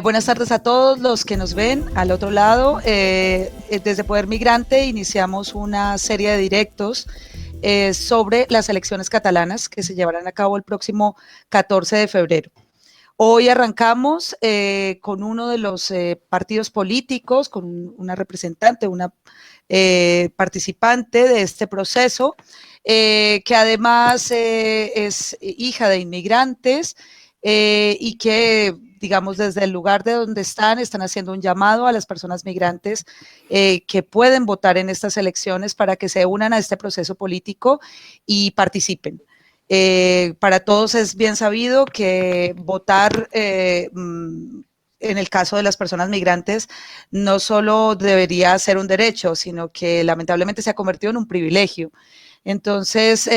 Buenas tardes a todos los que nos ven al otro lado. Desde Poder Migrante iniciamos una serie de directos sobre las elecciones catalanas que se llevarán a cabo el próximo 14 de febrero. Hoy arrancamos con uno de los partidos políticos, con una representante, una participante de este proceso, que además es hija de inmigrantes y que, digamos, desde el lugar de donde están haciendo un llamado a las personas migrantes que pueden votar en estas elecciones para que se unan a este proceso político y participen. Para todos es bien sabido que votar en el caso de las personas migrantes no solo debería ser un derecho, sino que lamentablemente se ha convertido en un privilegio. Entonces,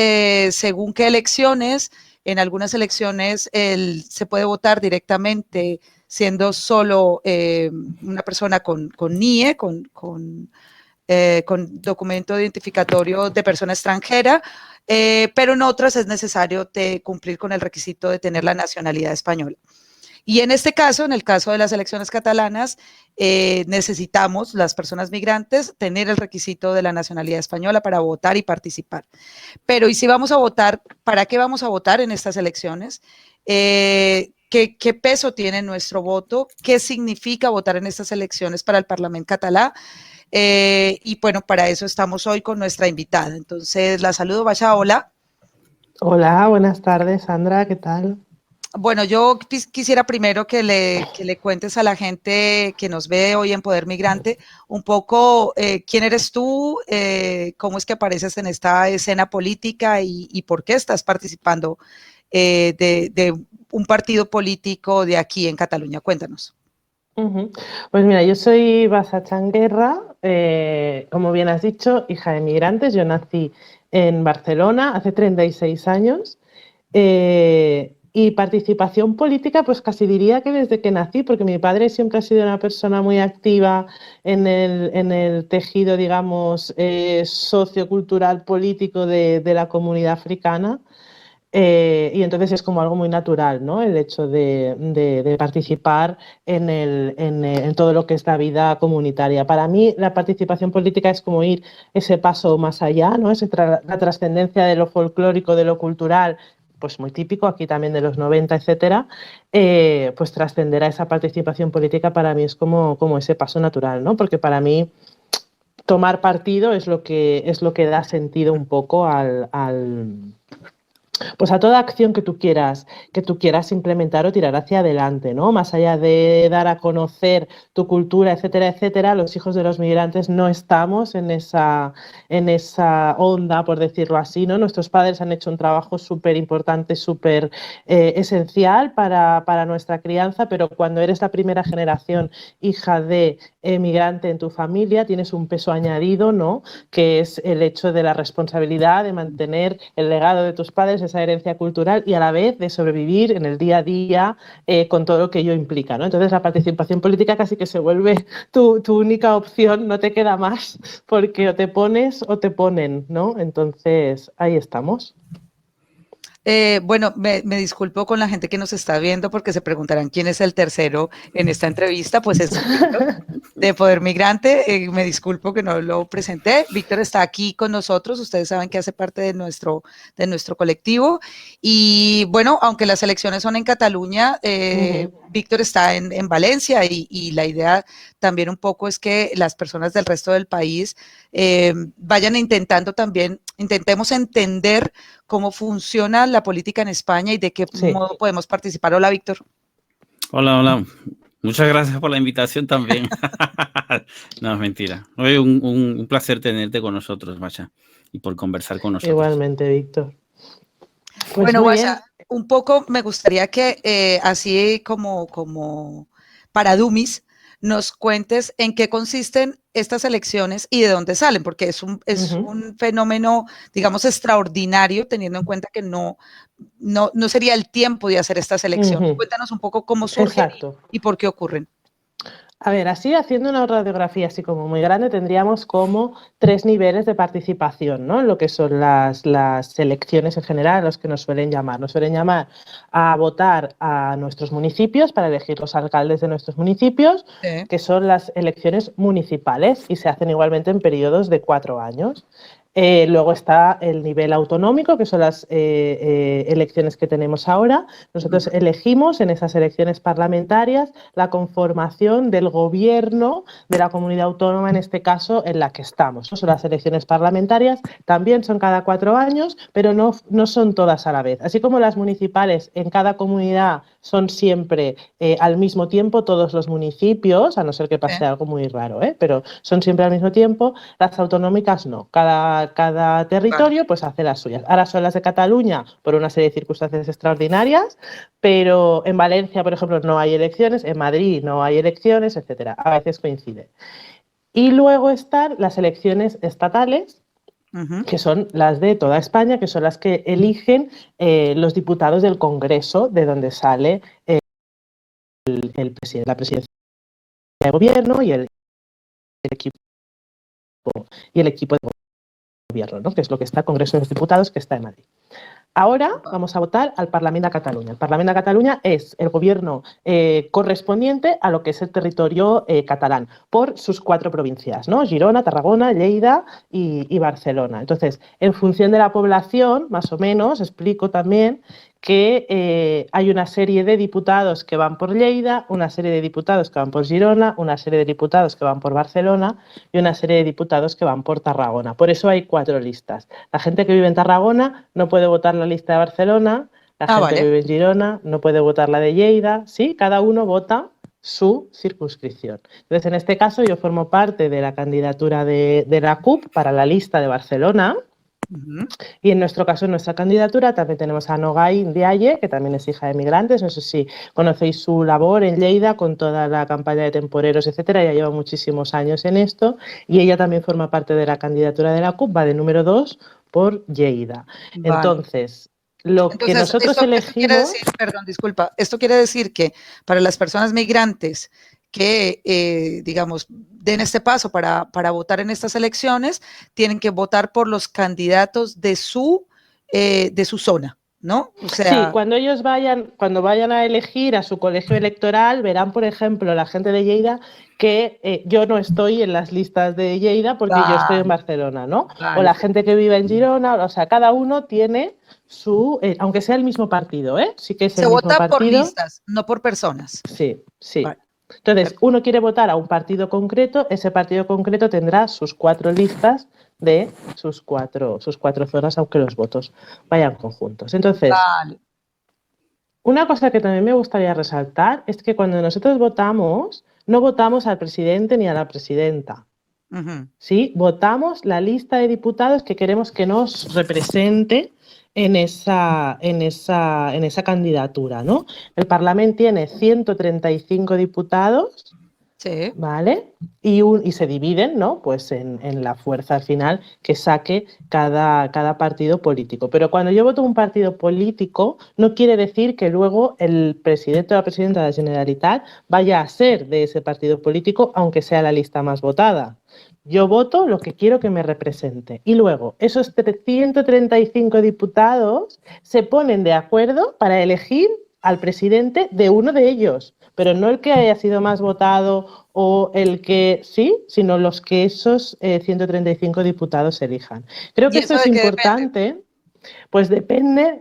según qué elecciones, en algunas elecciones se puede votar directamente siendo solo una persona con NIE, con documento identificatorio de persona extranjera, pero en otras es necesario cumplir con el requisito de tener la nacionalidad española. Y en este caso, en el caso de las elecciones catalanas, necesitamos, las personas migrantes, tener el requisito de la nacionalidad española para votar y participar. Pero, ¿y si vamos a votar? ¿Para qué vamos a votar en estas elecciones? ¿Qué peso tiene nuestro voto? ¿Qué significa votar en estas elecciones para el Parlamento catalán? Y bueno, para eso estamos hoy con nuestra invitada. Entonces, la saludo, Basha, hola. Hola, buenas tardes, Sandra, ¿qué tal? Bueno, yo quisiera primero que le cuentes a la gente que nos ve hoy en Poder Migrante un poco quién eres tú, cómo es que apareces en esta escena política y por qué estás participando de un partido político de aquí en Cataluña. Cuéntanos. Pues mira, yo soy Basha Changuerra, como bien has dicho, hija de migrantes. Yo nací en Barcelona hace 36 años. Y participación política, pues casi diría que desde que nací, porque mi padre siempre ha sido una persona muy activa en el tejido, digamos, sociocultural político de la comunidad africana. Y entonces es como algo muy natural, ¿no? El hecho de participar en todo lo que es la vida comunitaria. Para mí, la participación política es como ir ese paso más allá, ¿no? La trascendencia de lo folclórico, de lo cultural, pues muy típico aquí también de los 90, etcétera, pues trascender a esa participación política para mí es como ese paso natural, ¿no? Porque para mí tomar partido es lo que da sentido un poco pues a toda acción que tú quieras implementar o tirar hacia adelante, ¿no? Más allá de dar a conocer tu cultura, etcétera, etcétera, los hijos de los migrantes no estamos en esa onda, por decirlo así, ¿no? Nuestros padres han hecho un trabajo súper importante, súper esencial para nuestra crianza, pero cuando eres la primera generación hija de migrante en tu familia, tienes un peso añadido, ¿no? Que es el hecho de la responsabilidad de mantener el legado de tus padres, esa herencia cultural y a la vez de sobrevivir en el día a día con todo lo que ello implica, ¿no? Entonces la participación política casi que se vuelve tu única opción, no te queda más porque o te pones o te ponen, ¿no? Entonces ahí estamos. Bueno, me disculpo con la gente que nos está viendo porque se preguntarán quién es el tercero en esta entrevista, pues es Víctor de Poder Migrante. Me disculpo que no lo presenté. Víctor está aquí con nosotros, ustedes saben que hace parte de nuestro colectivo y bueno, aunque las elecciones son en Cataluña, Víctor está en Valencia y la idea también un poco es que las personas del resto del país vayan intentemos entender cómo funciona la política en España y de qué modo podemos participar. Hola, Víctor. Hola, hola. Muchas gracias por la invitación también. No, es mentira. Hoy un placer tenerte con nosotros, Basha, y por conversar con nosotros. Igualmente, Víctor. Pues bueno, Basha, un poco me gustaría que así como para dummies, nos cuentes en qué consisten estas elecciones y de dónde salen, porque es un fenómeno, digamos, extraordinario, teniendo en cuenta que no sería el tiempo de hacer estas elecciones. Cuéntanos un poco cómo surgen y por qué ocurren. A ver, así haciendo una radiografía así como muy grande, tendríamos como 3 niveles de participación, ¿no? En lo que son las elecciones en general, los que nos suelen llamar. Nos suelen llamar a votar a nuestros municipios para elegir los alcaldes de nuestros municipios, Sí. que son las elecciones municipales y se hacen igualmente en periodos de 4 años. Luego está el nivel autonómico, que son las elecciones que tenemos ahora. Nosotros elegimos en esas elecciones parlamentarias la conformación del gobierno de la comunidad autónoma, en este caso, en la que estamos, ¿no? Son las elecciones parlamentarias, también son cada 4 años, pero no son todas a la vez. Así como las municipales en cada comunidad son siempre al mismo tiempo, todos los municipios, a no ser que pase algo muy raro, pero son siempre al mismo tiempo, las autonómicas no. Cada territorio pues hace las suyas. Ahora son las de Cataluña por una serie de circunstancias extraordinarias, pero en Valencia, por ejemplo, no hay elecciones, en Madrid no hay elecciones, etcétera. A veces coincide. Y luego están las elecciones estatales, que son las de toda España, que son las que eligen los diputados del Congreso, de donde sale la presidencia de gobierno y el equipo de gobierno, ¿no? Que es lo que está el Congreso de los Diputados, que está en Madrid. Ahora vamos a votar al Parlamento de Cataluña. El Parlamento de Cataluña es el gobierno correspondiente a lo que es el territorio catalán, por sus 4 provincias, ¿no? Girona, Tarragona, Lleida y Barcelona. Entonces, en función de la población, más o menos, explico también que hay una serie de diputados que van por Lleida, una serie de diputados que van por Girona, una serie de diputados que van por Barcelona y una serie de diputados que van por Tarragona. Por eso hay 4 listas. La gente que vive en Tarragona no puede votar la lista de Barcelona, la gente que vive en Girona no puede votar la de Lleida, ¿sí? Cada uno vota su circunscripción. Entonces, en este caso, yo formo parte de la candidatura de la CUP para la lista de Barcelona. Y en nuestro caso, en nuestra candidatura, también tenemos a Nogay Ndiaye, que también es hija de migrantes. No sé si conocéis su labor en Lleida con toda la campaña de temporeros, etcétera. Ella lleva muchísimos años en esto y ella también forma parte de la candidatura de la CUP, va de número 2 por Lleida. Vale. Entonces, que nosotros elegimos... Esto quiere decir que para las personas migrantes que, digamos, den este paso para votar en estas elecciones, tienen que votar por los candidatos de su zona, ¿no? O sea, sí, cuando vayan a elegir a su colegio electoral, verán, por ejemplo, la gente de Lleida que yo no estoy en las listas de Lleida porque yo estoy en Barcelona, ¿no? O la gente que vive en Girona, o sea, cada uno tiene su, aunque sea el mismo partido, sí que es el mismo partido. Se vota por listas, no por personas. Sí, sí. Vale. Entonces, uno quiere votar a un partido concreto, ese partido concreto tendrá sus 4 listas de sus cuatro zonas, aunque los votos vayan conjuntos. Entonces, una cosa que también me gustaría resaltar es que cuando nosotros votamos, no votamos al presidente ni a la presidenta. ¿Sí? Votamos la lista de diputados que queremos que nos represente en esa candidatura, ¿no? El Parlamento tiene 135 diputados, sí. ¿Vale? Y se dividen, ¿no? Pues en la fuerza al final que saque cada partido político. Pero cuando yo voto un partido político, no quiere decir que luego el presidente o la presidenta de la Generalitat vaya a ser de ese partido político, aunque sea la lista más votada. Yo voto lo que quiero que me represente. Y luego, esos 135 diputados se ponen de acuerdo para elegir al presidente de uno de ellos, pero no el que haya sido más votado o el que sí, sino los que esos 135 diputados elijan. Creo que esto es importante, pues depende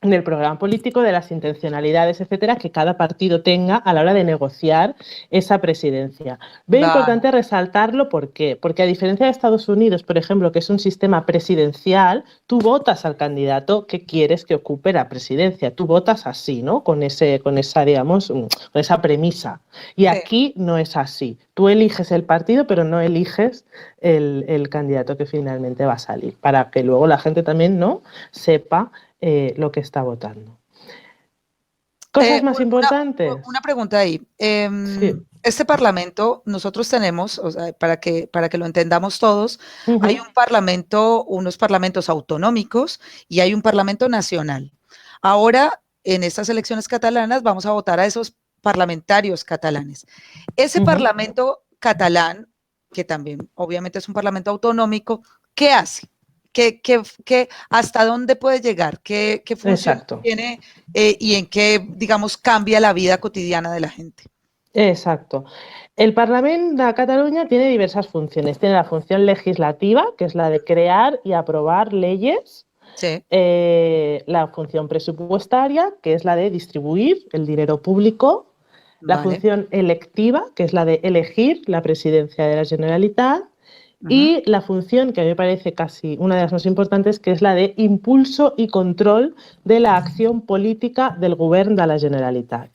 del programa político, de las intencionalidades, etcétera, que cada partido tenga a la hora de negociar esa presidencia. Veo importante resaltarlo, ¿por qué? Porque a diferencia de Estados Unidos, por ejemplo, que es un sistema presidencial, tú votas al candidato que quieres que ocupe la presidencia. Tú votas así, ¿no? Con esa, digamos, con esa premisa. Y aquí no es así. Tú eliges el partido, pero no eliges el candidato que finalmente va a salir, para que luego la gente también, ¿no?, sepa lo que está votando. Cosas más importantes. Una pregunta ahí. Sí. Este Parlamento, nosotros tenemos, o sea, para que lo entendamos todos, hay unos parlamentos autonómicos y hay un Parlamento nacional. Ahora, en estas elecciones catalanas, vamos a votar a esos parlamentarios catalanes. Ese Parlamento catalán, que también obviamente es un parlamento autonómico, ¿qué hace? ¿Hasta dónde puede llegar? ¿Qué función tiene y en qué, digamos, cambia la vida cotidiana de la gente? Exacto. El Parlamento de Cataluña tiene diversas funciones. Tiene la función legislativa, que es la de crear y aprobar leyes. Sí. La función presupuestaria, que es la de distribuir el dinero público. La función electiva, que es la de elegir la presidencia de la Generalitat. Y la función que a mí me parece casi una de las más importantes, que es la de impulso y control de la acción política del Govern de la Generalitat.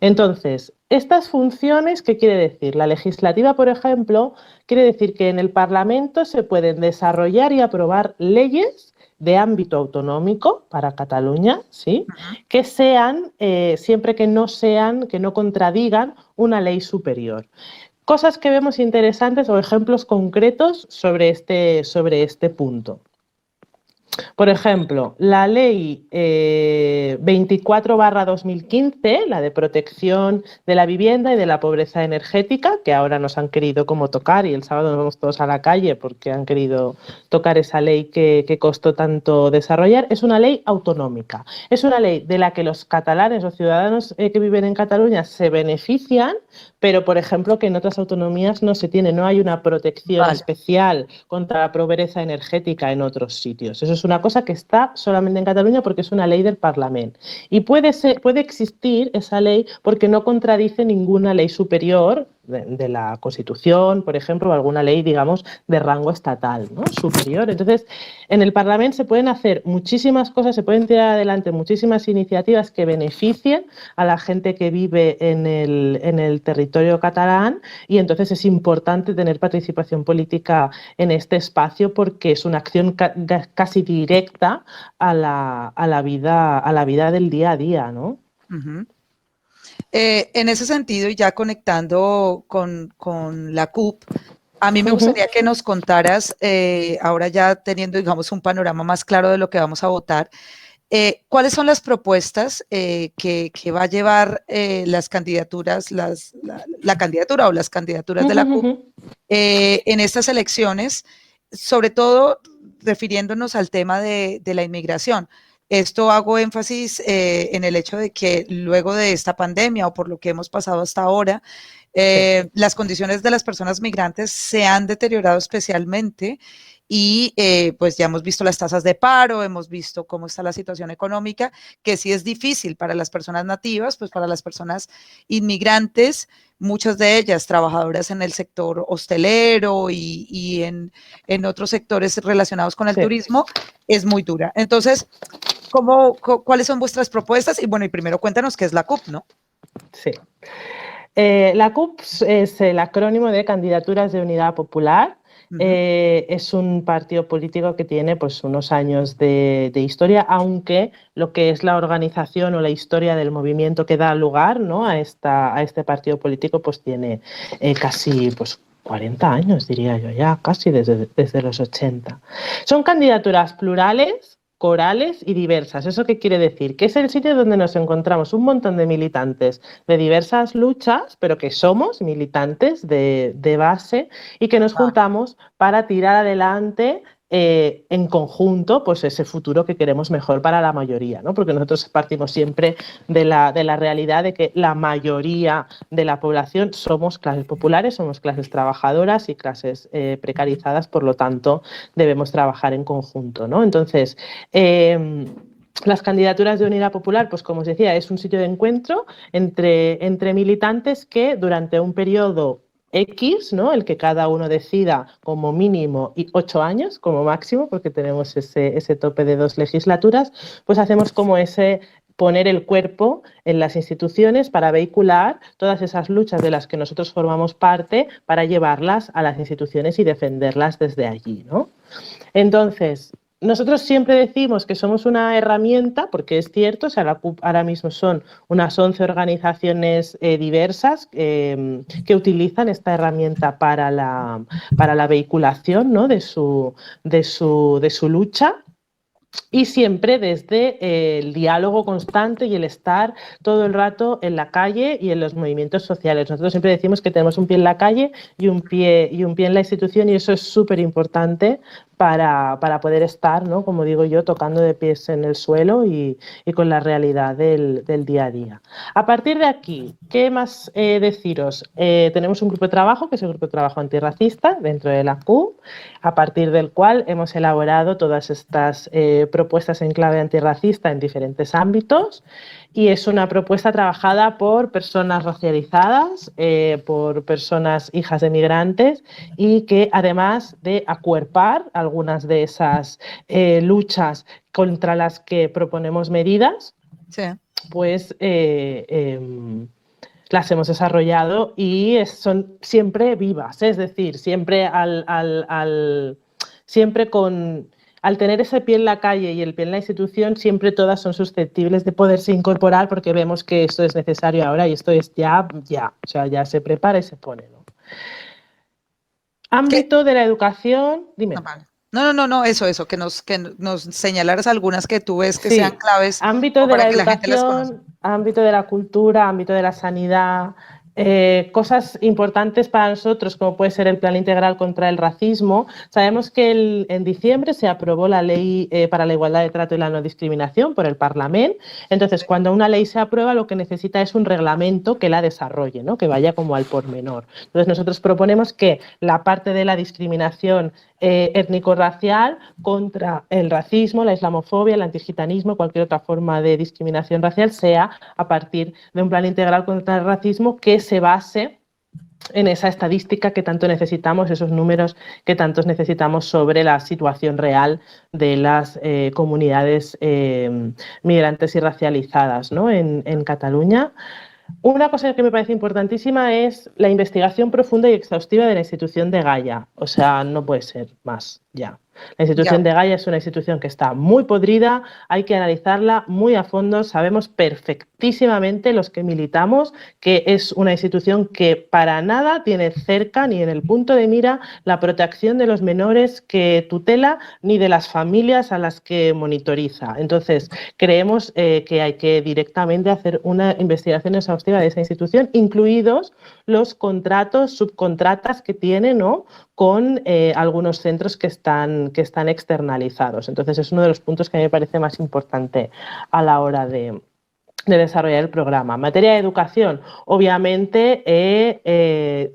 Entonces, estas funciones, ¿qué quiere decir? La legislativa, por ejemplo, quiere decir que en el Parlamento se pueden desarrollar y aprobar leyes de ámbito autonómico para Cataluña, ¿sí? Que sean, siempre que no contradigan una ley superior. Cosas que vemos interesantes o ejemplos concretos sobre este punto. Por ejemplo, la ley 24/2015, la de protección de la vivienda y de la pobreza energética, que ahora nos han querido como tocar y el sábado nos vamos todos a la calle porque han querido tocar esa ley que costó tanto desarrollar, es una ley autonómica. Es una ley de la que los catalanes, los ciudadanos que viven en Cataluña se benefician, pero por ejemplo que en otras autonomías no se tiene, no hay una protección especial contra la pobreza energética en otros sitios. Eso es una cosa que está solamente en Cataluña porque es una ley del Parlamento. Y puede existir esa ley porque no contradice ninguna ley superior de la Constitución, por ejemplo, o alguna ley, digamos, de rango estatal, ¿no? Superior. Entonces, en el Parlamento se pueden hacer muchísimas cosas, se pueden tirar adelante muchísimas iniciativas que beneficien a la gente que vive en el territorio catalán, y entonces es importante tener participación política en este espacio porque es una acción casi directa a la vida del día a día, ¿no? En ese sentido, y ya conectando con la CUP, a mí me gustaría que nos contaras, ahora ya teniendo, digamos, un panorama más claro de lo que vamos a votar, ¿cuáles son las propuestas que va a llevar las candidaturas, la candidatura o las candidaturas de la CUP en estas elecciones, sobre todo refiriéndonos al tema de la inmigración? Esto hago énfasis en el hecho de que luego de esta pandemia o por lo que hemos pasado hasta ahora, las condiciones de las personas migrantes se han deteriorado especialmente y pues ya hemos visto las tasas de paro, hemos visto cómo está la situación económica, que sí es difícil para las personas nativas, pues para las personas inmigrantes, muchas de ellas trabajadoras en el sector hostelero y en otros sectores relacionados con el turismo, es muy dura. Entonces, ¿cuáles son vuestras propuestas? Y bueno, y primero cuéntanos qué es la CUP, ¿no? Sí. La CUP es el acrónimo de Candidaturas de Unidad Popular. Es un partido político que tiene pues unos años de historia, aunque lo que es la organización o la historia del movimiento que da lugar, ¿no?, a este partido político pues tiene casi pues 40 años, diría yo ya, casi desde los 80. Son candidaturas plurales, corales y diversas. ¿Eso qué quiere decir? Que es el sitio donde nos encontramos un montón de militantes de diversas luchas, pero que somos militantes de base y que nos juntamos para tirar adelante en conjunto pues ese futuro que queremos mejor para la mayoría, ¿no? Porque nosotros partimos siempre de la realidad de que la mayoría de la población somos clases populares, somos clases trabajadoras y clases precarizadas, por lo tanto debemos trabajar en conjunto, ¿no? Entonces, las candidaturas de Unidad Popular, pues como os decía, es un sitio de encuentro entre militantes que durante un periodo X, ¿no?, el que cada uno decida como mínimo y 8 años como máximo, porque tenemos ese tope de 2 legislaturas, pues hacemos como poner el cuerpo en las instituciones para vehicular todas esas luchas de las que nosotros formamos parte para llevarlas a las instituciones y defenderlas desde allí, ¿no? Entonces, nosotros siempre decimos que somos una herramienta, porque es cierto, o sea, la CUP ahora mismo son unas 11 organizaciones diversas que utilizan esta herramienta para la vehiculación, ¿no?, de su lucha. Y siempre desde el diálogo constante y el estar todo el rato en la calle y en los movimientos sociales. Nosotros siempre decimos que tenemos un pie en la calle y un pie en la institución, y eso es súper importante para poder estar, ¿no?, como digo yo, tocando de pies en el suelo y con la realidad del día a día. A partir de aquí, ¿qué más deciros? Tenemos un grupo de trabajo, que es el grupo de trabajo antirracista dentro de la CUP, a partir del cual hemos elaborado todas estas propuestas en clave antirracista en diferentes ámbitos, y es una propuesta trabajada por personas racializadas, por personas hijas de migrantes, y que además de acuerpar algunas de esas luchas contra las que proponemos medidas, Sí. pues las hemos desarrollado y son siempre vivas, es decir, siempre siempre al tener ese pie en la calle y el pie en la institución, siempre todas son susceptibles de poderse incorporar, porque vemos que esto es necesario ahora y esto es ya, o sea, ya se prepara y se pone, ¿no? Ámbito de la educación, dime. No, eso, que nos señalaras algunas que tú ves que sean claves. Ámbito de la educación, ámbito de la cultura, ámbito de la sanidad, cosas importantes para nosotros, como puede ser el Plan Integral contra el Racismo. Sabemos que en diciembre se aprobó la Ley para la Igualdad de Trato y la No Discriminación por el Parlamento. Entonces, cuando una ley se aprueba, lo que necesita es un reglamento que la desarrolle, ¿no?, que vaya como al pormenor. Entonces, nosotros proponemos que la parte de la discriminación étnico-racial contra el racismo, la islamofobia, el antigitanismo, cualquier otra forma de discriminación racial, sea a partir de un plan integral contra el racismo que se base en esa estadística que tanto necesitamos, esos números que tantos necesitamos sobre la situación real de las comunidades migrantes y racializadas, ¿no?, en Cataluña. Una cosa que me parece importantísima es la investigación profunda y exhaustiva de la institución de Gaia. O sea, no puede ser más ya. La institución de Gaia es una institución que está muy podrida, hay que analizarla muy a fondo. Sabemos perfectísimamente los que militamos que es una institución que para nada tiene cerca ni en el punto de mira la protección de los menores que tutela ni de las familias a las que monitoriza. Entonces, creemos que hay que directamente hacer una investigación exhaustiva de esa institución, incluidos los contratos, subcontratas que tiene, ¿no?, con algunos centros que están externalizados. Entonces, es uno de los puntos que a mí me parece más importante a la hora de desarrollar el programa. En materia de educación, obviamente,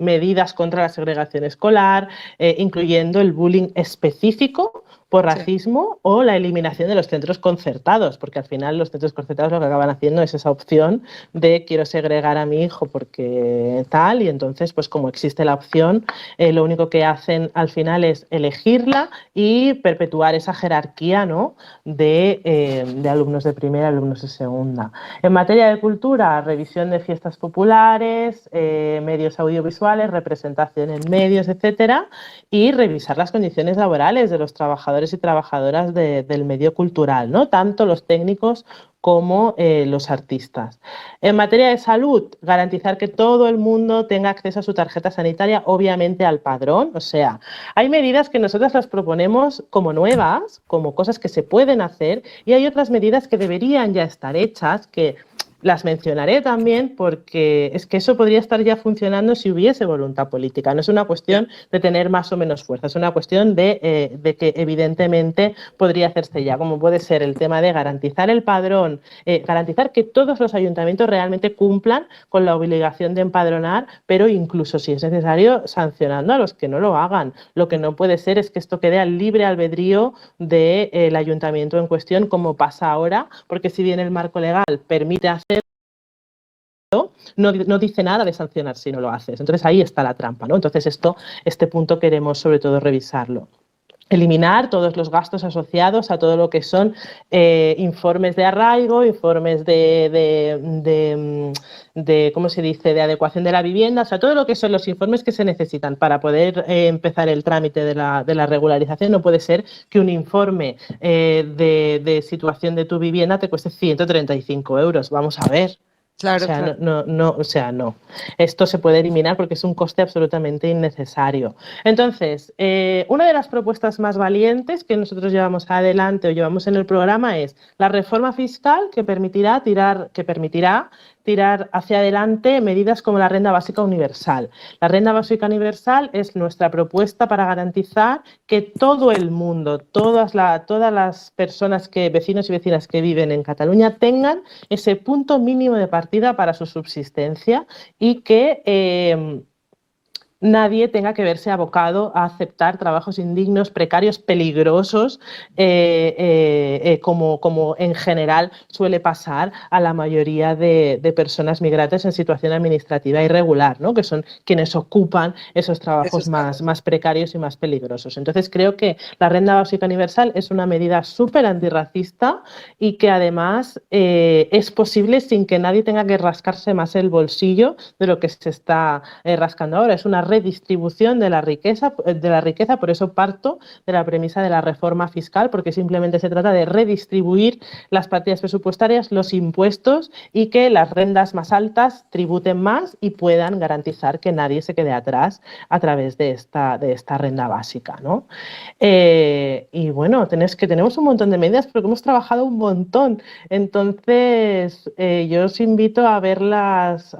medidas contra la segregación escolar, incluyendo el bullying específico por racismo, o la eliminación de los centros concertados, porque al final los centros concertados lo que acaban haciendo es esa opción de quiero segregar a mi hijo porque tal, y entonces, pues como existe la opción, lo único que hacen al final es elegirla y perpetuar esa jerarquía, ¿no?, de alumnos de primera, alumnos de segunda. En materia de cultura, revisión de fiestas populares, medios audiovisuales, representación en medios, etcétera, y revisar las condiciones laborales de los trabajadores y trabajadoras del medio cultural, ¿no?, tanto los técnicos como los artistas. En materia de salud, garantizar que todo el mundo tenga acceso a su tarjeta sanitaria, obviamente al padrón. O sea, hay medidas que nosotros las proponemos como nuevas, como cosas que se pueden hacer, y hay otras medidas que deberían ya estar hechas, que las mencionaré también porque es que eso podría estar ya funcionando si hubiese voluntad política. No es una cuestión de tener más o menos fuerza, es una cuestión de que evidentemente podría hacerse ya, como puede ser el tema de garantizar el padrón, garantizar que todos los ayuntamientos realmente cumplan con la obligación de empadronar, pero incluso si es necesario sancionando a los que no lo hagan. Lo que no puede ser es que esto quede al libre albedrío del ayuntamiento en cuestión, como pasa ahora, porque si bien el marco legal permite hacer, no dice nada de sancionar si no lo haces. Entonces ahí está la trampa, ¿no? Entonces este punto queremos sobre todo revisarlo. Eliminar todos los gastos asociados a todo lo que son informes de arraigo, informes ¿cómo se dice?, de adecuación de la vivienda, o sea, todo lo que son los informes que se necesitan para poder empezar el trámite de la regularización. No puede ser que un informe de situación de tu vivienda te cueste 135 euros. Vamos a ver. Claro, sea, claro. no. Esto se puede eliminar porque es un coste absolutamente innecesario. Entonces, una de las propuestas más valientes que nosotros llevamos adelante o llevamos en el programa es la reforma fiscal que permitirá tirar hacia adelante medidas como la renta básica universal. La renta básica universal es nuestra propuesta para garantizar que todo el mundo, todas las personas, vecinos y vecinas que viven en Cataluña, tengan ese punto mínimo de partida para su subsistencia y que nadie tenga que verse abocado a aceptar trabajos indignos, precarios, peligrosos, como en general suele pasar a la mayoría de personas migrantes en situación administrativa irregular, ¿no? Que son quienes ocupan esos trabajos más precarios y más peligrosos. Entonces creo que la renta básica universal es una medida súper antirracista y que además es posible sin que nadie tenga que rascarse más el bolsillo de lo que se está rascando ahora. Es una redistribución de la riqueza, por eso parto de la premisa de la reforma fiscal, porque simplemente se trata de redistribuir las partidas presupuestarias, los impuestos y que las rentas más altas tributen más y puedan garantizar que nadie se quede atrás a través de esta renta básica, ¿no? Y bueno, tenemos un montón de medidas porque hemos trabajado un montón. Entonces, yo os invito a verlas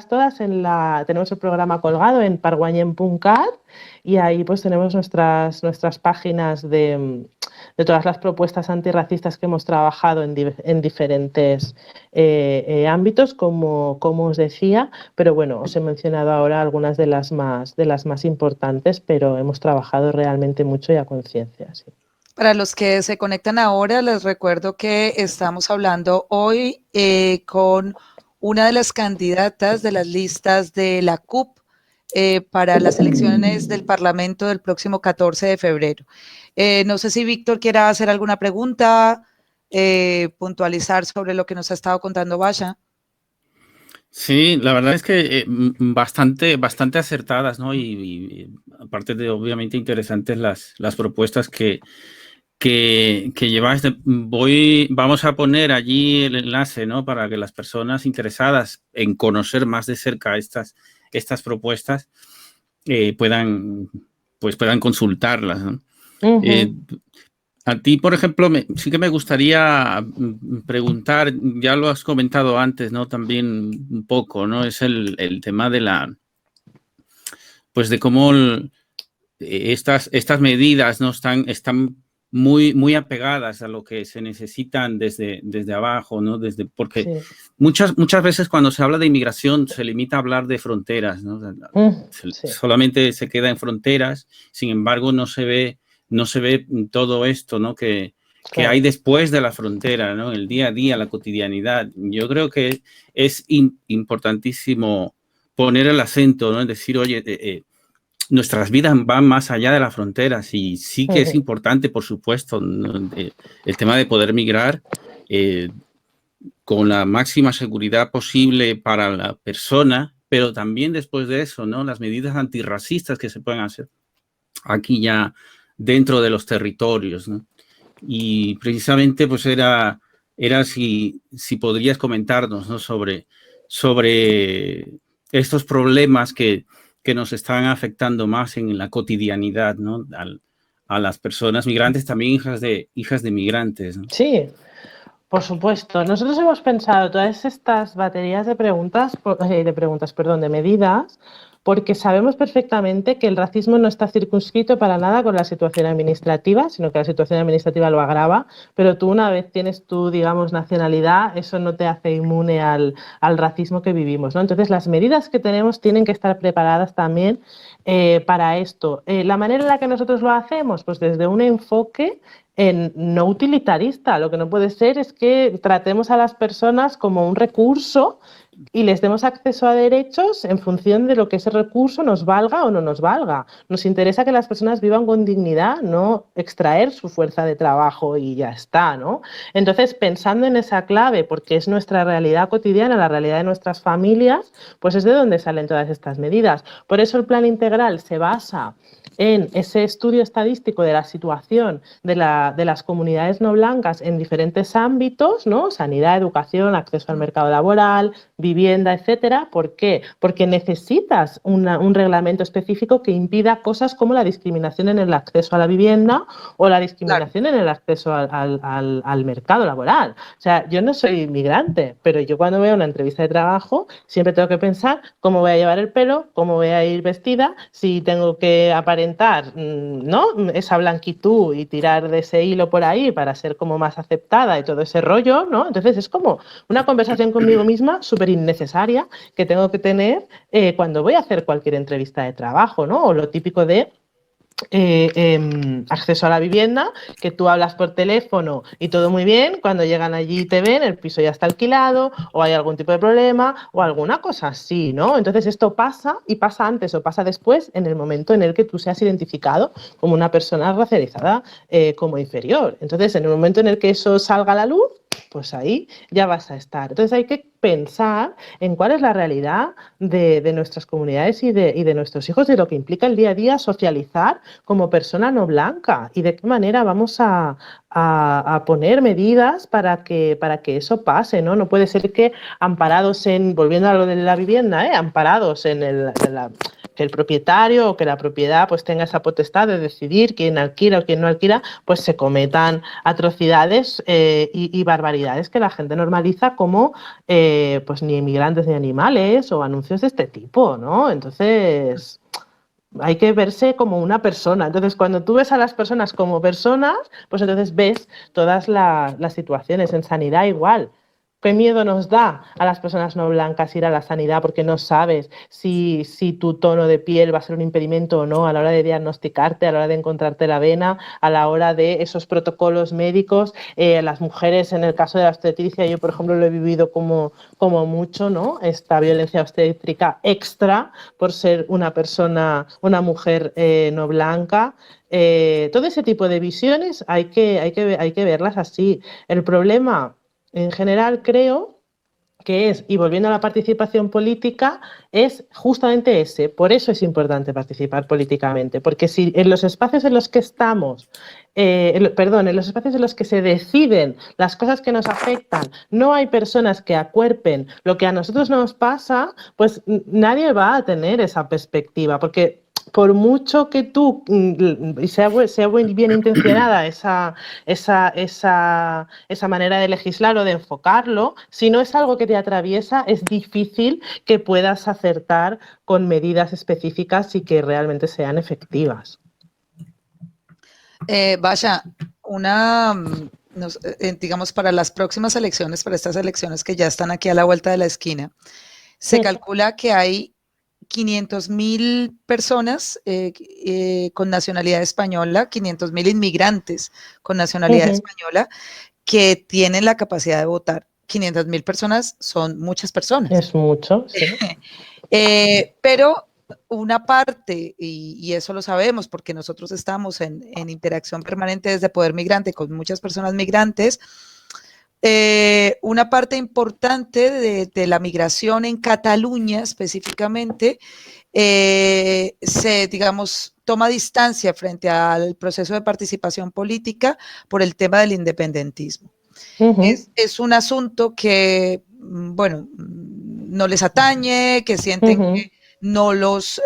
todas. Tenemos el programa colgado en parguanyem.cat y ahí pues tenemos nuestras páginas de todas las propuestas antirracistas que hemos trabajado en diferentes ámbitos, como os decía, pero bueno, os he mencionado ahora algunas de las más importantes, pero hemos trabajado realmente mucho y a conciencia, sí. Para los que se conectan ahora, les recuerdo que estamos hablando hoy con una de las candidatas de las listas de la CUP para las elecciones del Parlamento del próximo 14 de febrero. No sé si Víctor quiera hacer alguna pregunta, puntualizar sobre lo que nos ha estado contando Basha. Sí, la verdad es que bastante acertadas, ¿no? Y aparte de obviamente interesantes las propuestas que lleváis. Vamos a poner allí el enlace, ¿no? Para que las personas interesadas en conocer más de cerca estas propuestas puedan consultarlas, ¿no? A ti, por ejemplo, sí que me gustaría preguntar, ya lo has comentado antes, ¿no? También un poco, ¿no? Es el tema de de cómo estas medidas, ¿no? Están muy apegadas a lo que se necesitan desde abajo, ¿no? Porque sí. muchas veces cuando se habla de inmigración se limita a hablar de fronteras, ¿no? Sí. Solamente se queda en fronteras, sin embargo no se ve todo esto, ¿no? Que hay después de la frontera, ¿no? El día a día, la cotidianidad. Yo creo que es importantísimo poner el acento, ¿no? Es decir, oye, nuestras vidas van más allá de las fronteras y sí que es importante, por supuesto, ¿no? El tema de poder migrar con la máxima seguridad posible para la persona, pero también después de eso, ¿no? Las medidas antirracistas que se pueden hacer aquí ya dentro de los territorios, ¿no? Y precisamente pues era si podrías comentarnos, ¿no? sobre estos problemas que nos están afectando más en la cotidianidad, ¿no? A las personas migrantes, también hijas de migrantes, ¿no? Sí, por supuesto. Nosotros hemos pensado todas estas baterías de medidas, porque sabemos perfectamente que el racismo no está circunscrito para nada con la situación administrativa, sino que la situación administrativa lo agrava, pero tú una vez tienes tu, digamos, nacionalidad, eso no te hace inmune al racismo que vivimos, ¿no? Entonces, las medidas que tenemos tienen que estar preparadas también para esto. La manera en la que nosotros lo hacemos, pues desde un enfoque no utilitarista. Lo que no puede ser es que tratemos a las personas como un recurso y les demos acceso a derechos en función de lo que ese recurso nos valga o no nos valga. Nos interesa que las personas vivan con dignidad, no extraer su fuerza de trabajo y ya está, ¿no? Entonces, pensando en esa clave, porque es nuestra realidad cotidiana, la realidad de nuestras familias, pues es de donde salen todas estas medidas. Por eso el plan integral se basa en ese estudio estadístico de la situación de las comunidades no blancas en diferentes ámbitos, ¿no? Sanidad, educación, acceso al mercado laboral, vivienda, etcétera. ¿Por qué? Porque necesitas un reglamento específico que impida cosas como la discriminación en el acceso a la vivienda o la discriminación en el acceso al mercado laboral. O sea, yo no soy inmigrante, pero yo cuando veo una entrevista de trabajo siempre tengo que pensar cómo voy a llevar el pelo, cómo voy a ir vestida, si tengo que aparentar, ¿no?, esa blanquitud y tirar de ese hilo por ahí para ser como más aceptada y todo ese rollo, ¿no? Entonces es como una conversación conmigo misma súper innecesaria que tengo que tener cuando voy a hacer cualquier entrevista de trabajo, ¿no? O lo típico de acceso a la vivienda, que tú hablas por teléfono y todo muy bien, cuando llegan allí y te ven, el piso ya está alquilado o hay algún tipo de problema o alguna cosa así, ¿no? Entonces esto pasa y pasa antes o pasa después en el momento en el que tú seas identificado como una persona racializada como inferior. Entonces en el momento en el que eso salga a la luz, pues ahí ya vas a estar. Entonces hay que pensar en cuál es la realidad de nuestras comunidades y de nuestros hijos, de lo que implica el día a día socializar como persona no blanca y de qué manera vamos a poner medidas para que eso pase, ¿no? No puede ser que amparados volviendo a lo de la vivienda, amparados en que el propietario o que la propiedad pues tenga esa potestad de decidir quién alquila o quién no alquila, pues se cometan atrocidades y barbaridades que la gente normaliza como pues ni inmigrantes ni animales o anuncios de este tipo, ¿no? Entonces hay que verse como una persona. Entonces, cuando tú ves a las personas como personas, pues entonces ves todas las situaciones. En sanidad igual. ¿Qué miedo nos da a las personas no blancas ir a la sanidad porque no sabes si tu tono de piel va a ser un impedimento o no a la hora de diagnosticarte, a la hora de encontrarte la vena, a la hora de esos protocolos médicos? Las mujeres, en el caso de la obstetricia, yo por ejemplo lo he vivido como mucho, ¿no? Esta violencia obstétrica extra por ser una persona, una mujer no blanca. Todo ese tipo de visiones hay que verlas así. El problema en general creo que es, y volviendo a la participación política, es justamente ese. Por eso es importante participar políticamente, porque si en los espacios en los que estamos, en los espacios en los que se deciden las cosas que nos afectan, no hay personas que acuerpen lo que a nosotros nos pasa, pues nadie va a tener esa perspectiva, porque por mucho que tú, sea bien intencionada esa manera de legislar o de enfocarlo, si no es algo que te atraviesa, es difícil que puedas acertar con medidas específicas y que realmente sean efectivas. Vaya, digamos, para las próximas elecciones, para estas elecciones que ya están aquí a la vuelta de la esquina, se calcula que hay 500.000 personas con nacionalidad española, 500.000 inmigrantes con nacionalidad española que tienen la capacidad de votar. 500.000 personas son muchas personas. Es mucho, sí. Pero una parte, y eso lo sabemos porque nosotros estamos en interacción permanente desde Poder Migrante con muchas personas migrantes, una parte importante de la migración en Cataluña específicamente digamos, toma distancia frente al proceso de participación política por el tema del independentismo. Es un asunto que, bueno, no les atañe, que sienten que no los,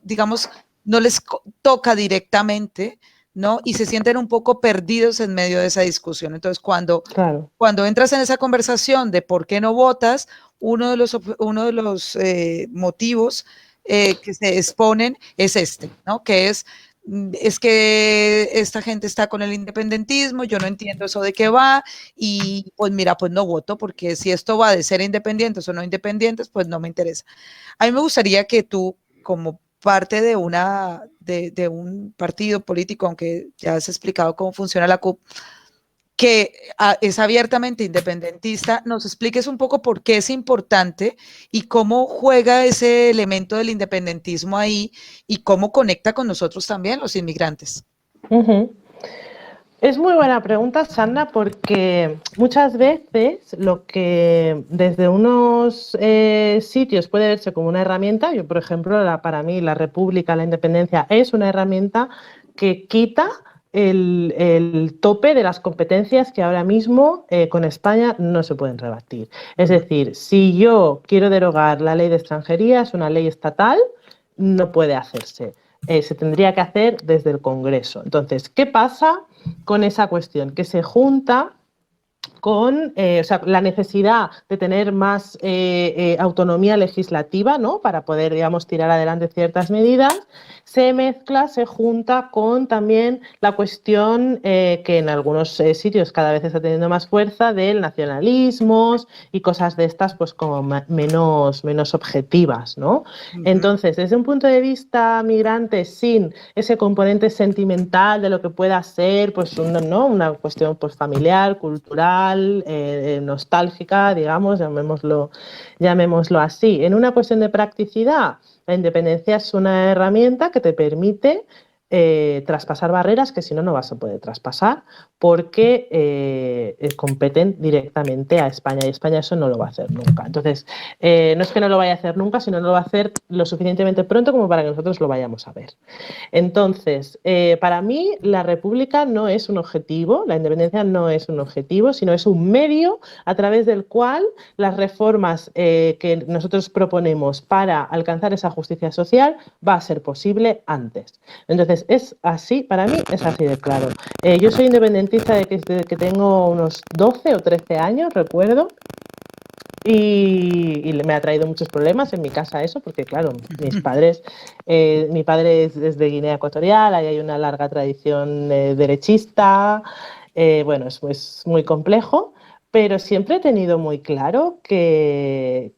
digamos, no les toca directamente, ¿no? Y se sienten un poco perdidos en medio de esa discusión. Entonces, cuando entras en esa conversación de por qué no votas, uno de los motivos que se exponen es ¿no? Que es que esta gente está con el independentismo, yo no entiendo eso de qué va, y pues mira, pues no voto, porque si esto va de ser independientes o no independientes, pues no me interesa. A mí me gustaría que tú, como parte de un partido político, aunque ya has explicado cómo funciona la CUP, que es abiertamente independentista, nos expliques un poco por qué es importante y cómo juega ese elemento del independentismo ahí y cómo conecta con nosotros también, los inmigrantes. Es muy buena pregunta, Sandra, porque muchas veces lo que desde unos sitios puede verse como una herramienta, yo por ejemplo, para mí la República, la independencia es una herramienta que quita el tope de las competencias que ahora mismo con España no se pueden rebatir. Es decir, si yo quiero derogar la ley de extranjería, es una ley estatal, no puede hacerse. Se tendría que hacer desde el Congreso. Entonces, ¿qué pasa con esa cuestión? Que se junta con la necesidad de tener más autonomía legislativa, ¿no? Para poder, digamos, tirar adelante ciertas medidas, se mezcla, se junta con también la cuestión que en algunos sitios cada vez está teniendo más fuerza del nacionalismos y cosas de estas, pues como menos objetivas, ¿no? Entonces, desde un punto de vista migrante, sin ese componente sentimental de lo que pueda ser, pues una cuestión pues, familiar, cultural, nostálgica, digamos, llamémoslo así. En una cuestión de practicidad, la independencia es una herramienta que te permite traspasar barreras que si no, no vas a poder traspasar porque competen directamente a España y España eso no lo va a hacer nunca. Entonces, no es que no lo vaya a hacer nunca, sino no lo va a hacer lo suficientemente pronto como para que nosotros lo vayamos a ver. Entonces, para mí la República no es un objetivo, la independencia no es un objetivo, sino es un medio a través del cual las reformas que nosotros proponemos para alcanzar esa justicia social va a ser posible antes. Entonces, es así, para mí es así de claro. Yo soy independentista desde que tengo unos 12 o 13 años, recuerdo. Y me ha traído muchos problemas en mi casa eso, porque claro, mis padres, mi padre es de Guinea Ecuatorial, ahí hay una larga tradición derechista, bueno, es muy complejo, pero siempre he tenido muy claro que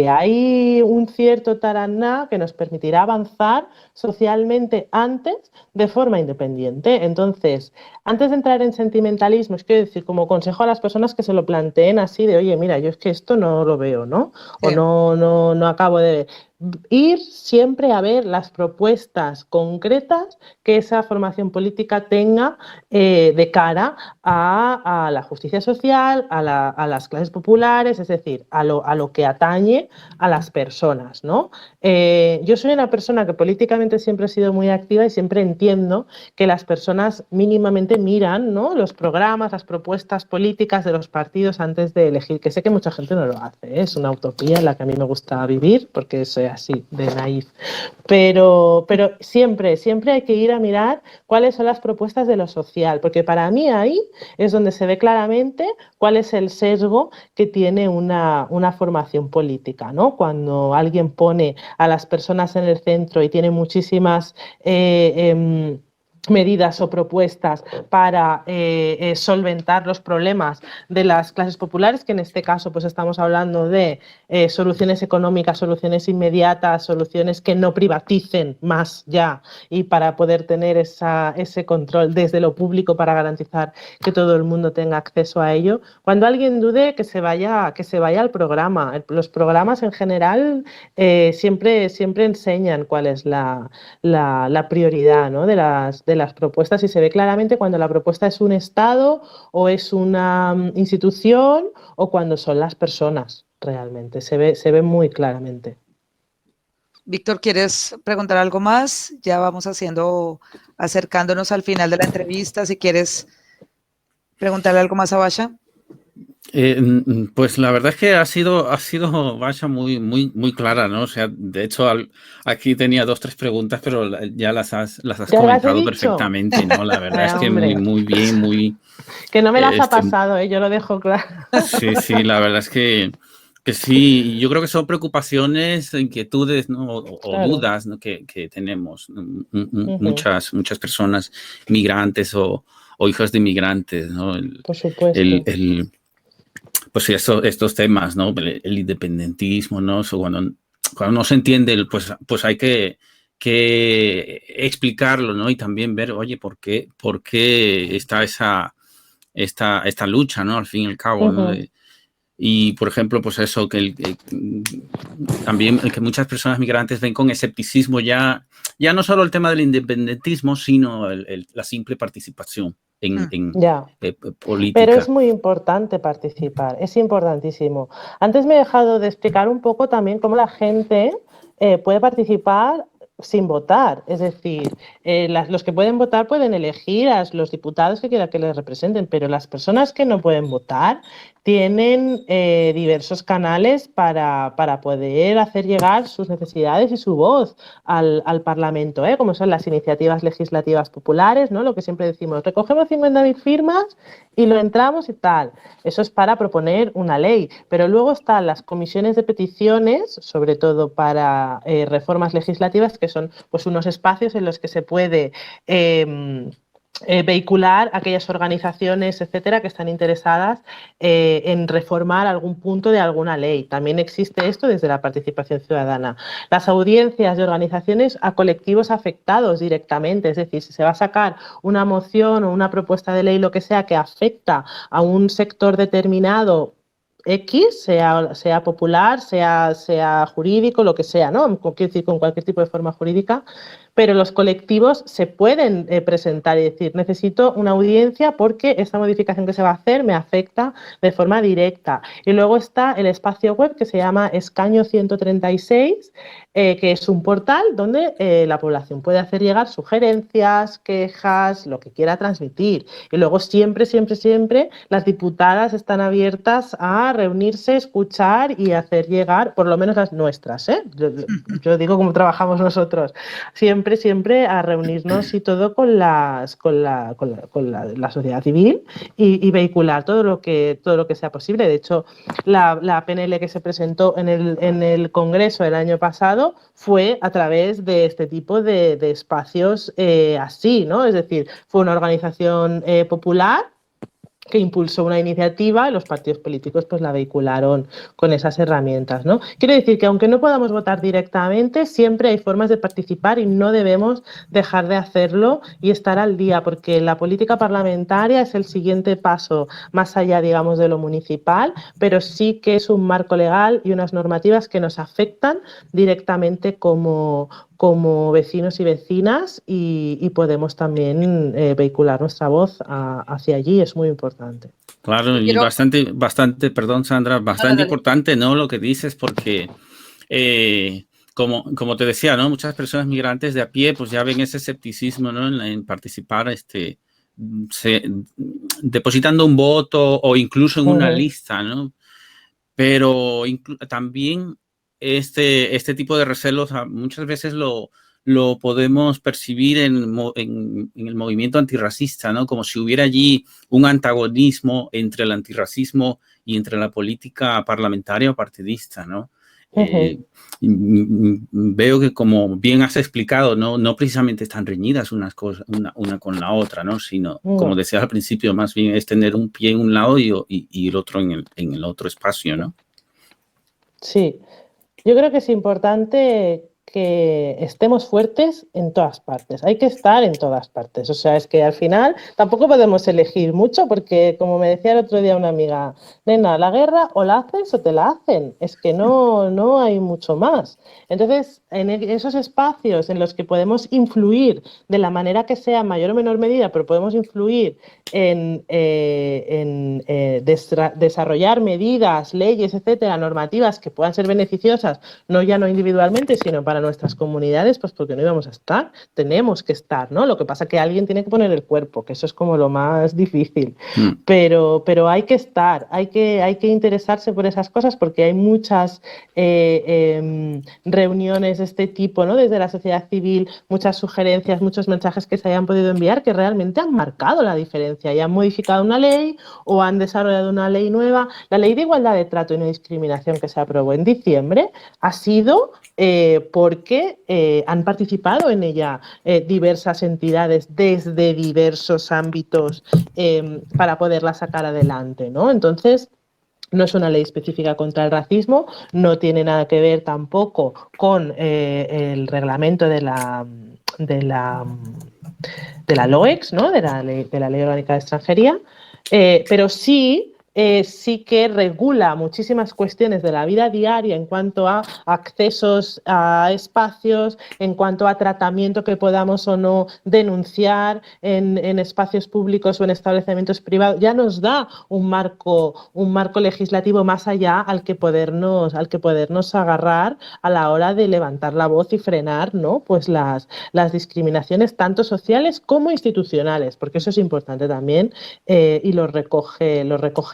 hay un cierto taraná que nos permitirá avanzar socialmente antes de forma independiente. Entonces, antes de entrar en sentimentalismos, quiero decir, como consejo a las personas que se lo planteen así de, oye, mira, yo es que esto no lo veo, ¿no? O no acabo de ir siempre a ver las propuestas concretas que esa formación política tenga de cara a la justicia social, a las clases populares, es decir, a lo que atañe a las personas, ¿no? Yo soy una persona que políticamente siempre he sido muy activa y siempre entiendo que las personas mínimamente miran, ¿no? Los programas, las propuestas políticas de los partidos antes de elegir, que sé que mucha gente no lo hace, ¿eh? Es una utopía en la que a mí me gusta vivir porque soy así, de naif. Pero siempre hay que ir a mirar cuáles son las propuestas de lo social, porque para mí ahí es donde se ve claramente cuál es el sesgo que tiene una formación política, ¿no? Cuando alguien pone a las personas en el centro y tiene muchísimas medidas o propuestas para solventar los problemas de las clases populares, que en este caso pues estamos hablando de soluciones económicas, soluciones inmediatas, soluciones que no privaticen más ya y para poder tener ese control desde lo público para garantizar que todo el mundo tenga acceso a ello. Cuando alguien dude, que se vaya al programa. Los programas en general siempre enseñan cuál es la prioridad, ¿no? de las propuestas y se ve claramente cuando la propuesta es un Estado o es una institución o cuando son las personas realmente. Se ve muy claramente. Víctor, ¿quieres preguntar algo más? Ya vamos acercándonos al final de la entrevista. Si quieres preguntarle algo más a Basha. Pues la verdad es que ha sido Basha muy clara, ¿no? O sea, de hecho aquí tenía 2 o 3 preguntas, pero ya las has comentado perfectamente, ¿no? La verdad es que muy bien, que no me las ha pasado, yo lo dejo claro. Sí, la verdad es que sí, yo creo que son preocupaciones, inquietudes, ¿no? o dudas, ¿no? que tenemos muchas personas migrantes o hijos de inmigrantes, ¿no? Por supuesto. Pues sí, estos temas, ¿no? El independentismo, ¿no? Cuando no se entiende, pues hay que explicarlo, ¿no? Y también ver, oye, ¿por qué está esta lucha, ¿no? Al fin y al cabo, ¿no? Y, por ejemplo, pues eso, también que muchas personas migrantes ven con escepticismo ya no solo el tema del independentismo, sino la simple participación en política. Pero es muy importante participar, es importantísimo. Antes me he dejado de explicar un poco también cómo la gente puede participar sin votar, es decir, los que pueden votar pueden elegir a los diputados que quieran que les representen, pero las personas que no pueden votar tienen diversos canales para poder hacer llegar sus necesidades y su voz al Parlamento, como son las iniciativas legislativas populares, ¿no? Lo que siempre decimos, recogemos 50.000 firmas y lo entramos y tal. Eso es para proponer una ley, pero luego están las comisiones de peticiones, sobre todo para reformas legislativas, que son pues unos espacios en los que se puede vehicular aquellas organizaciones, etcétera, que están interesadas en reformar algún punto de alguna ley. También existe esto desde la participación ciudadana. Las audiencias de organizaciones a colectivos afectados directamente, es decir, si se va a sacar una moción o una propuesta de ley, lo que sea, que afecta a un sector determinado X, sea popular, sea jurídico, lo que sea, ¿no? Quiero decir, con cualquier tipo de forma jurídica, pero los colectivos se pueden presentar y decir, necesito una audiencia porque esta modificación que se va a hacer me afecta de forma directa. Y luego está el espacio web que se llama Escaño 136, que es un portal donde la población puede hacer llegar sugerencias, quejas, lo que quiera transmitir. Y luego siempre las diputadas están abiertas a reunirse, escuchar y hacer llegar, por lo menos las nuestras, yo digo cómo trabajamos nosotros, siempre a reunirnos y todo con la sociedad civil y vehicular todo lo que sea posible. De hecho, la PNL que se presentó en el Congreso el año pasado fue a través de este tipo de espacios así, ¿no? Es decir, fue una organización popular que impulsó una iniciativa y los partidos políticos pues la vehicularon con esas herramientas, ¿no? Quiero decir que aunque no podamos votar directamente, siempre hay formas de participar y no debemos dejar de hacerlo y estar al día, porque la política parlamentaria es el siguiente paso más allá, digamos, de lo municipal, pero sí que es un marco legal y unas normativas que nos afectan directamente como vecinos y vecinas y podemos también vehicular nuestra voz hacia allí, es muy importante. Claro, y bastante, perdón Sandra, bastante importante, ¿no? Lo que dices, porque como te decía, ¿no? Muchas personas migrantes de a pie pues ya ven ese escepticismo, ¿no? En participar, depositando un voto o incluso en una lista, ¿no? Pero también este tipo de recelos muchas veces lo podemos percibir en el movimiento antirracista, ¿no? Como si hubiera allí un antagonismo entre el antirracismo y entre la política parlamentaria o partidista, ¿no? Veo que, como bien has explicado, no precisamente están reñidas una con la otra, ¿no? Sino, como decías al principio, más bien es tener un pie en un lado y el otro en el otro espacio, ¿no? Sí, yo creo que es importante que estemos fuertes en todas partes. Hay que estar en todas partes. O sea, es que al final tampoco podemos elegir mucho porque, como me decía el otro día una amiga, nena, la guerra o la haces o te la hacen. Es que no hay mucho más. Entonces, en esos espacios en los que podemos influir de la manera que sea, en mayor o menor medida, pero podemos influir en desarrollar medidas, leyes, etcétera, normativas que puedan ser beneficiosas, no individualmente, sino para nuestras comunidades, pues porque no íbamos a estar, tenemos que estar, ¿no? Lo que pasa es que alguien tiene que poner el cuerpo, que eso es como lo más difícil, pero hay que estar, hay que interesarse por esas cosas porque hay muchas reuniones de este tipo, ¿no? Desde la sociedad civil, muchas sugerencias, muchos mensajes que se hayan podido enviar que realmente han marcado la diferencia y han modificado una ley o han desarrollado una ley nueva. La ley de igualdad de trato y no discriminación que se aprobó en diciembre ha sido porque han participado en ella diversas entidades desde diversos ámbitos para poderla sacar adelante, ¿no? Entonces, no es una ley específica contra el racismo, no tiene nada que ver tampoco con el reglamento de la LOEX, ¿no? de la Ley Orgánica de Extranjería, pero sí sí que regula muchísimas cuestiones de la vida diaria en cuanto a accesos a espacios, en cuanto a tratamiento que podamos o no denunciar en espacios públicos o en establecimientos privados. Ya nos da un marco legislativo más allá al que podernos agarrar a la hora de levantar la voz y frenar, ¿no? Pues las discriminaciones tanto sociales como institucionales, porque eso es importante también, y lo recoge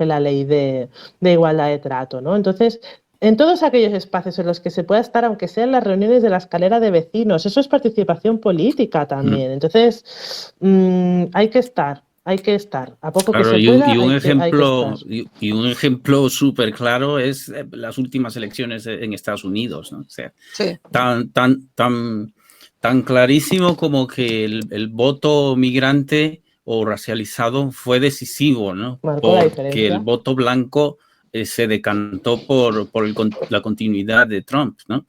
la ley de igualdad de trato, ¿no? Entonces, en todos aquellos espacios en los que se pueda estar, aunque sean las reuniones de la escalera de vecinos, eso es participación política también. Entonces, hay que estar. A poco claro, que se pueda, un ejemplo súper claro es las últimas elecciones en Estados Unidos, ¿no? O sea, sí. tan clarísimo como que el voto migrante o racializado fue decisivo, ¿no? Porque el voto blanco se decantó por la continuidad de Trump, ¿no?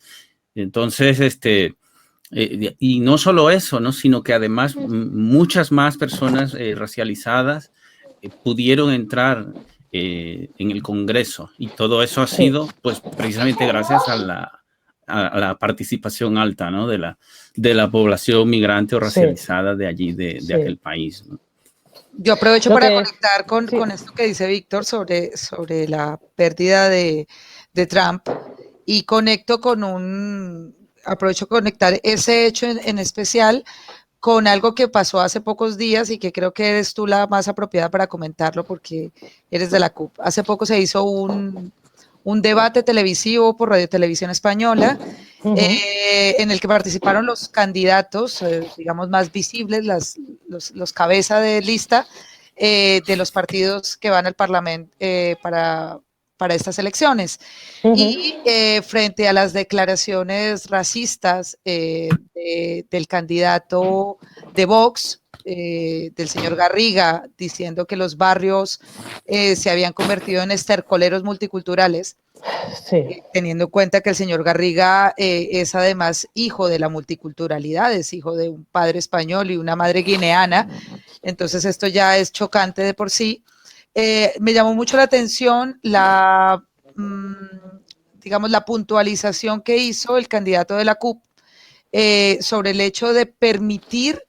Entonces, y no solo eso, ¿no? Sino que además muchas más personas racializadas pudieron entrar en el Congreso, y todo eso ha sido, pues, precisamente gracias a la participación alta, ¿no? de la población migrante o racializada de allí, de aquel país, ¿no? Yo aprovecho para conectar con esto que dice Víctor sobre la pérdida de Trump, y aprovecho conectar ese hecho en especial con algo que pasó hace pocos días y que creo que eres tú la más apropiada para comentarlo porque eres de la CUP. Hace poco se hizo un debate televisivo por Radio Televisión Española, en el que participaron los candidatos, digamos, más visibles, los cabeza de lista de los partidos que van al Parlamento para estas elecciones. Y frente a las declaraciones racistas del candidato de Vox, del señor Garriga, diciendo que los barrios se habían convertido en estercoleros multiculturales, teniendo en cuenta que el señor Garriga es además hijo de la multiculturalidad, es hijo de un padre español y una madre guineana, entonces esto ya es chocante de por sí. Me llamó mucho la atención digamos, la puntualización que hizo el candidato de la CUP sobre el hecho de permitir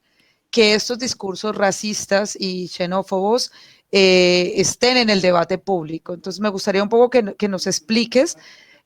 que estos discursos racistas y xenófobos estén en el debate público. Entonces me gustaría un poco que nos expliques.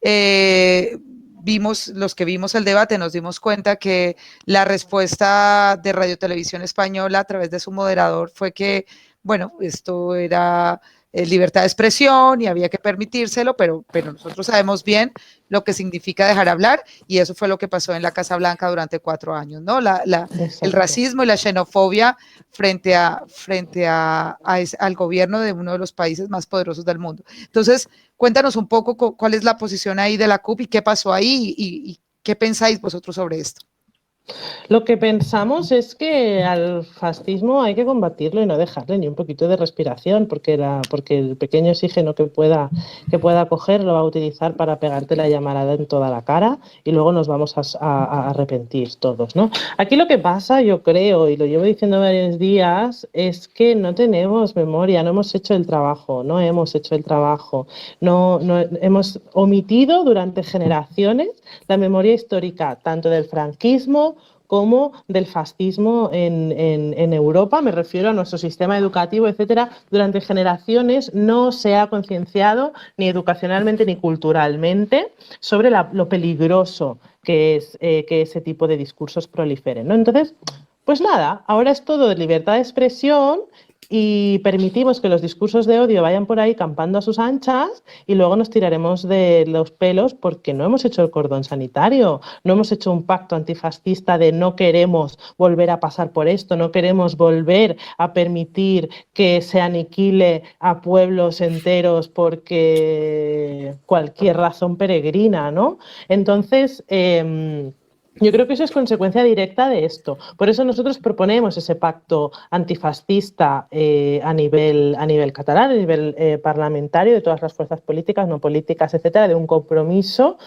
Los que vimos el debate nos dimos cuenta que la respuesta de Radio Televisión Española a través de su moderador fue que, bueno, esto era libertad de expresión y había que permitírselo, pero nosotros sabemos bien lo que significa dejar hablar, y eso fue lo que pasó en la Casa Blanca durante 4 años, ¿no? El racismo y la xenofobia frente al gobierno de uno de los países más poderosos del mundo. Entonces, cuéntanos un poco cuál es la posición ahí de la CUP y qué pasó ahí y qué pensáis vosotros sobre esto. Lo que pensamos es que al fascismo hay que combatirlo y no dejarle ni un poquito de respiración, porque el pequeño oxígeno que pueda coger lo va a utilizar para pegarte la llamarada en toda la cara y luego nos vamos a arrepentir todos, ¿no? Aquí lo que pasa, yo creo, y lo llevo diciendo varios días, es que no tenemos memoria, no hemos hecho el trabajo, no hemos omitido durante generaciones la memoria histórica, tanto del franquismo como del fascismo en Europa. Me refiero a nuestro sistema educativo, etcétera. Durante generaciones no se ha concienciado ni educacionalmente ni culturalmente sobre lo peligroso que es que ese tipo de discursos proliferen, ¿no? Entonces, pues nada, ahora es todo de libertad de expresión y permitimos que los discursos de odio vayan por ahí campando a sus anchas y luego nos tiraremos de los pelos porque no hemos hecho el cordón sanitario, no hemos hecho un pacto antifascista de no queremos volver a pasar por esto, no queremos volver a permitir que se aniquile a pueblos enteros porque cualquier razón peregrina, ¿no? Entonces, Yo creo que eso es consecuencia directa de esto. Por eso nosotros proponemos ese pacto antifascista a nivel catalán, a nivel parlamentario, de todas las fuerzas políticas, no políticas, etcétera, de un compromiso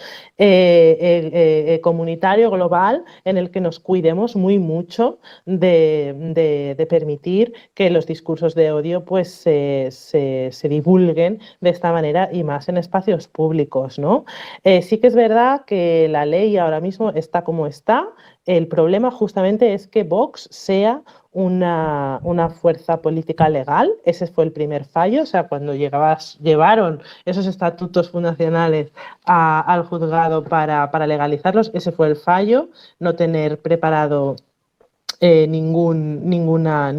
comunitario, global, en el que nos cuidemos muy mucho de permitir que los discursos de odio pues, se divulguen de esta manera y más en espacios públicos, ¿no? Sí que es verdad que la ley ahora mismo está como está. El problema justamente es que Vox sea una fuerza política legal. Ese fue el primer fallo. O sea, cuando llevaron esos estatutos fundacionales al juzgado para legalizarlos, ese fue el fallo. No tener preparado ninguna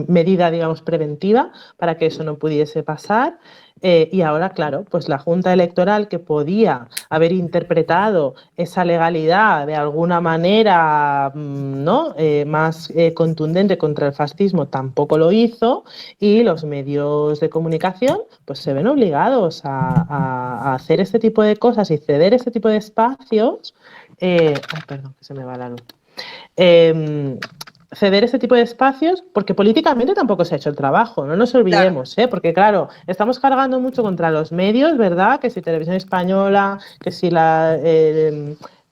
medida, digamos, preventiva para que eso no pudiese pasar. Y ahora, claro, pues la Junta Electoral, que podía haber interpretado esa legalidad de alguna manera, ¿no? Más contundente contra el fascismo, tampoco lo hizo, y los medios de comunicación pues se ven obligados a hacer este tipo de cosas y ceder este tipo de espacios. Perdón, que se me va la luz. Ceder ese tipo de espacios, porque políticamente tampoco se ha hecho el trabajo, no nos olvidemos, claro. Porque claro, estamos cargando mucho contra los medios, ¿verdad? Que si Televisión Española, que si la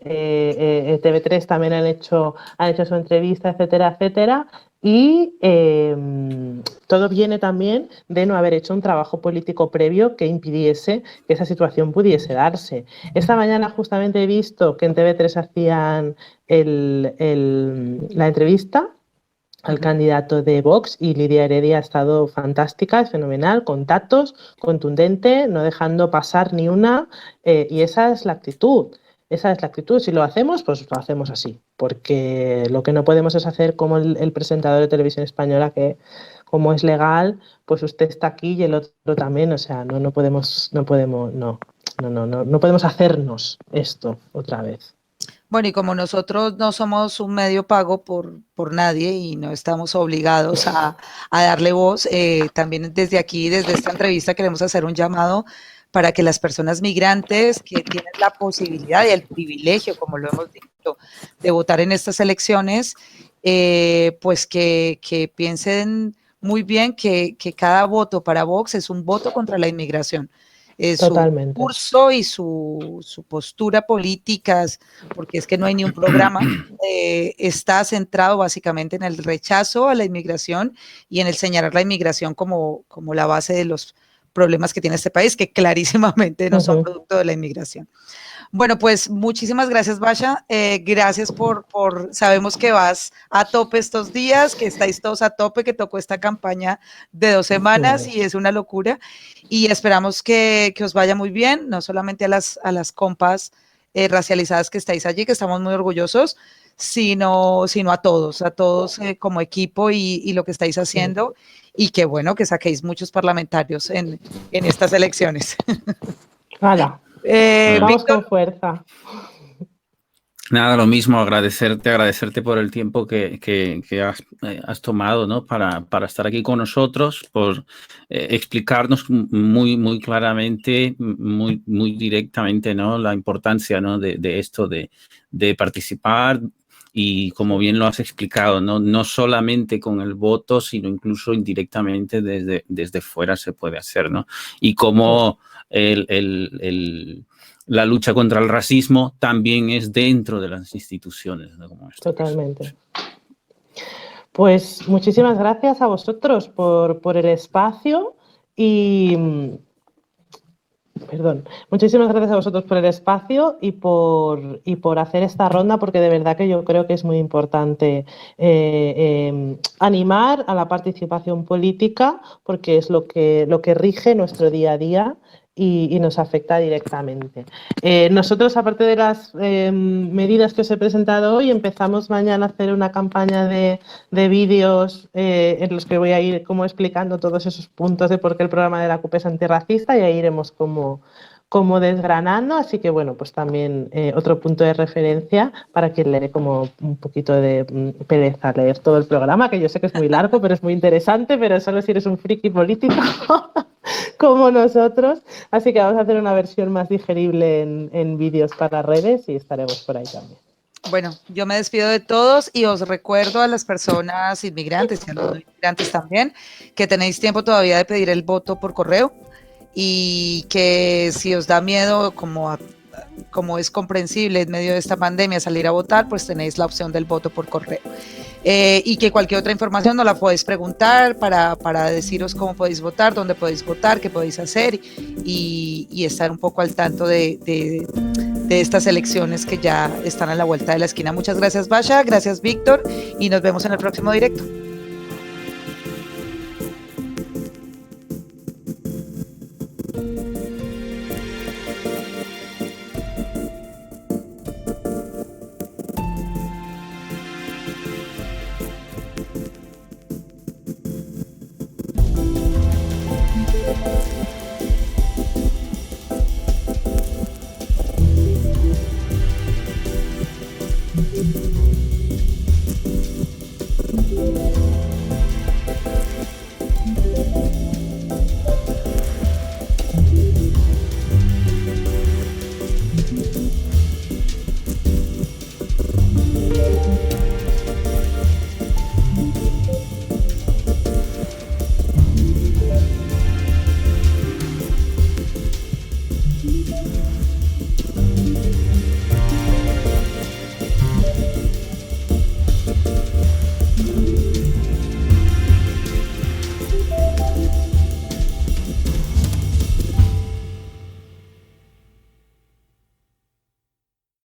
TV3 también han hecho su entrevista, etcétera, etcétera. Y todo viene también de no haber hecho un trabajo político previo que impidiese que esa situación pudiese darse. Esta mañana justamente he visto que en TV3 hacían la entrevista al candidato de Vox y Lidia Heredia ha estado fantástica, es fenomenal, con datos, contundente, no dejando pasar ni una, y esa es la actitud. Esa es la actitud. Si lo hacemos, pues lo hacemos así, porque lo que no podemos es hacer como el presentador de Televisión Española, que como es legal, pues usted está aquí y el otro también. O sea, no podemos hacernos esto otra vez. Bueno, y como nosotros no somos un medio pago por nadie y no estamos obligados a darle voz, también desde aquí, desde esta entrevista, queremos hacer un llamado para que las personas migrantes que tienen la posibilidad y el privilegio, como lo hemos dicho, de votar en estas elecciones, pues que piensen muy bien que cada voto para Vox es un voto contra la inmigración. Su curso y su postura política, porque es que no hay ni un programa, está centrado básicamente en el rechazo a la inmigración y en el señalar la inmigración como la base de los problemas que tiene este país, que clarísimamente no son producto de la inmigración. Bueno, pues muchísimas gracias, Basha. Gracias sabemos que vas a tope estos días, que estáis todos a tope, que tocó esta campaña de 2 semanas y es una locura. Y esperamos que os vaya muy bien, no solamente a las compas racializadas que estáis allí, que estamos muy orgullosos, sino a todos como equipo y lo que estáis haciendo. Y que bueno, que saquéis muchos parlamentarios en estas elecciones. ¡Hala! Vamos con fuerza. Nada, lo mismo, agradecerte por el tiempo que has tomado, ¿no? para estar aquí con nosotros, por explicarnos muy claramente, muy directamente, ¿no? La importancia, ¿no? de esto de participar y, como bien lo has explicado, no solamente con el voto, sino incluso indirectamente desde fuera se puede hacer, ¿no? Y cómo la lucha contra el racismo también es dentro de las instituciones, ¿no? Como totalmente. Pues muchísimas gracias a vosotros por el espacio y... Perdón. Muchísimas gracias a vosotros por el espacio y por hacer esta ronda, porque de verdad que yo creo que es muy importante animar a la participación política, porque es lo que rige nuestro día a día y nos afecta directamente. Nosotros, aparte de las medidas que os he presentado hoy, empezamos mañana a hacer una campaña de vídeos en los que voy a ir como explicando todos esos puntos de por qué el programa de la CUP es antirracista, y ahí iremos como desgranando, así que bueno, pues también otro punto de referencia para quien le dé como un poquito de pereza leer todo el programa, que yo sé que es muy largo, pero es muy interesante, pero solo si eres un friki político como nosotros, así que vamos a hacer una versión más digerible en vídeos para redes y estaremos por ahí también. Bueno, yo me despido de todos y os recuerdo a las personas inmigrantes y a los no inmigrantes también que tenéis tiempo todavía de pedir el voto por correo y que si os da miedo, como es comprensible en medio de esta pandemia salir a votar, pues tenéis la opción del voto por correo. Y que cualquier otra información nos la podéis preguntar para deciros cómo podéis votar, dónde podéis votar, qué podéis hacer y estar un poco al tanto de estas elecciones que ya están a la vuelta de la esquina. Muchas gracias, Basha, gracias, Víctor, y nos vemos en el próximo directo.